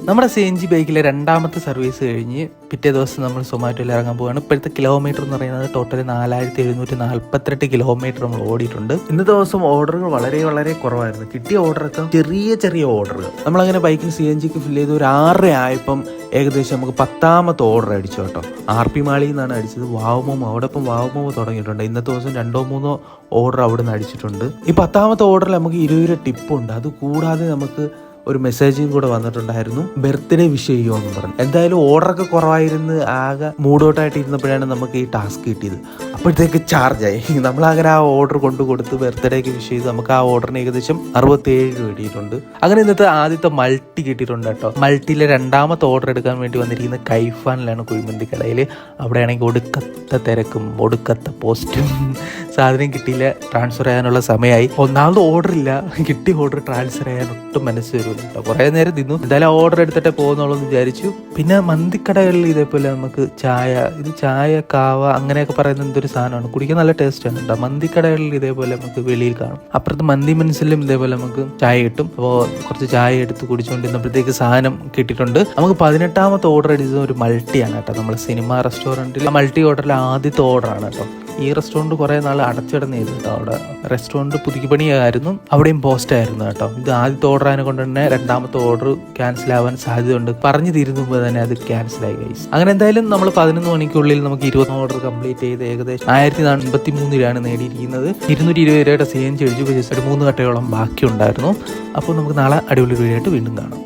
നമ്മുടെ CNG ബൈക്കിലെ രണ്ടാമത്തെ service കഴിഞ്ഞ് പിറ്റേ ദിവസം നമ്മൾ സൊമാറ്റോയിൽ ഇറങ്ങാൻ പോവുകയാണ്. ഇപ്പോഴത്തെ കിലോമീറ്റർ എന്ന് പറയുന്നത് ടോട്ടൽ 4748 കിലോമീറ്റർ നമ്മൾ ഓടിയിട്ടുണ്ട്. ഇന്നത്തെ ദിവസം ഓർഡറുകൾ വളരെ വളരെ കുറവായിരുന്നു. കിട്ടിയ ഓർഡറൊക്കെ ചെറിയ ഓർഡറുകൾ. നമ്മളങ്ങനെ ബൈക്കിന് CNGക്ക് ഫില്ല് ചെയ്ത് ഒരു 6 ആയപ്പം ഏകദേശം നമുക്ക് 10ാമത്തെ ഓർഡർ അടിച്ചു കേട്ടോ. RP മാളിയിൽ നിന്നാണ് അടിച്ചത്. വാവുമോ അവിടെ ഇപ്പം വാവുമോ തുടങ്ങിയിട്ടുണ്ട്. ഇന്നത്തെ ദിവസം 2-3 ഓർഡർ അവിടെ നിന്ന് അടിച്ചിട്ടുണ്ട്. ഈ 10ാമത്തെ ഓർഡറിൽ നമുക്ക് 20 ടിപ്പുണ്ട്. അത് കൂടാതെ നമുക്ക് ഒരു മെസ്സേജും കൂടെ വന്നിട്ടുണ്ടായിരുന്നു, ബർത്ത്ഡേ വിഷ് ചെയ്യുമെന്ന് പറഞ്ഞു. എന്തായാലും ഓർഡറൊക്കെ കുറവായിരുന്നു. ആകെ മൂഡൗട്ടായിട്ട് ഇരുന്നപ്പോഴാണ് നമുക്ക് ഈ ടാസ്ക് കിട്ടിയത്. അപ്പോഴത്തേക്ക് ചാർജായി. നമ്മളങ്ങനെ ആ ഓർഡർ കൊടുത്ത് ബർത്ത്ഡേക്ക് വിഷ് ചെയ്ത് നമുക്ക് ആ ഓർഡറിന് ഏകദേശം 67 രൂപ കിട്ടിയിട്ടുണ്ട്. അങ്ങനെ ഇന്നത്തെ ആദ്യത്തെ മൾട്ടി കിട്ടിയിട്ടുണ്ട് കേട്ടോ. മൾട്ടിയിലെ 2ാമത്തെ ഓർഡർ എടുക്കാൻ വേണ്ടി വന്നിരിക്കുന്ന കൈഫാനിലാണ്, കുഴിമന്തി കടയിൽ. അവിടെയാണെങ്കിൽ ഒടുക്കത്തെ തിരക്കും ഒടുക്കത്തെ പോസ്റ്റും. സാധനം കിട്ടിയില്ല, ട്രാൻസ്ഫർ ചെയ്യാനുള്ള സമയമായി. ഒന്നാമത് ഓർഡർ ഇല്ല, കിട്ടിയ ഓർഡർ ട്രാൻസ്ഫർ ചെയ്യാൻ ഒട്ടും മനസ്സ് വരും കേട്ടോ. കുറേ നേരം തിന്നു. എന്തായാലും ഓർഡർ എടുത്തിട്ടേ പോകുന്നുള്ളൂ എന്ന് വിചാരിച്ചു. പിന്നെ മന്തിക്കടകളിൽ ഇതേപോലെ നമുക്ക് ചായ കാവ അങ്ങനെയൊക്കെ പറയുന്ന എന്തൊരു സാധനമാണ്, കുടിക്കാൻ നല്ല ടേസ്റ്റാണ് കേട്ടോ. മന്തിക്കടകളിൽ ഇതേപോലെ നമുക്ക് വെളിയിൽ കാണും. അപ്പുറത്ത് മന്തി മനസ്സിലും ഇതേപോലെ നമുക്ക് ചായ കിട്ടും. അപ്പോൾ കുറച്ച് ചായ എടുത്ത് കുടിച്ചുകൊണ്ടിരുന്നപ്പോഴത്തേക്ക് സാധനം കിട്ടിയിട്ടുണ്ട്. നമുക്ക് 18ാമത്തെ ഓർഡർ അടിച്ചത് ഒരു മൾട്ടിയാണ് കേട്ടോ. നമ്മൾ സിനിമ റെസ്റ്റോറൻറ്റിൽ മൾട്ടി ഓർഡറിൽ ആദ്യത്തെ ഓർഡറാണ് കേട്ടോ. ഈ റെസ്റ്റോറൻറ്റ് കുറേ നാൾ അടച്ചിടന്നിരുന്നു കേട്ടോ. അവിടെ റെസ്റ്റോറൻറ്റ് പുതുക്കിപ്പണിയായിരുന്നു, അവിടെയും പോസ്റ്റ് ആയിരുന്നു കേട്ടോ. ഇത് ആദ്യത്തെ ഓർഡർ ആയതിനെ കൊണ്ട് തന്നെ 2ാമത്തെ ഓർഡർ ക്യാൻസൽ ആവാൻ സാധ്യതയുണ്ട്. പറഞ്ഞു തീരുമ്പോൾ തന്നെ അത് ക്യാൻസലായി ഗൈസ്. അങ്ങനെ എന്തായാലും നമ്മൾ 11 മണിക്കുള്ളിൽ നമുക്ക് 20 ഓർഡർ കംപ്ലീറ്റ് ചെയ്ത് ഏകദേശം 1083 രൂപയാണ് നേടിയിരിക്കുന്നത്. 220 രൂപയുടെ CNG അടിച്ചു. ജസ്റ്റ് 3 കട്ടയോളം ബാക്കി ഉണ്ടായിരുന്നു. അപ്പോൾ നമുക്ക് നാളെ അടിപൊളി വീഡിയോ ആയിട്ട് വീണ്ടും കാണാം.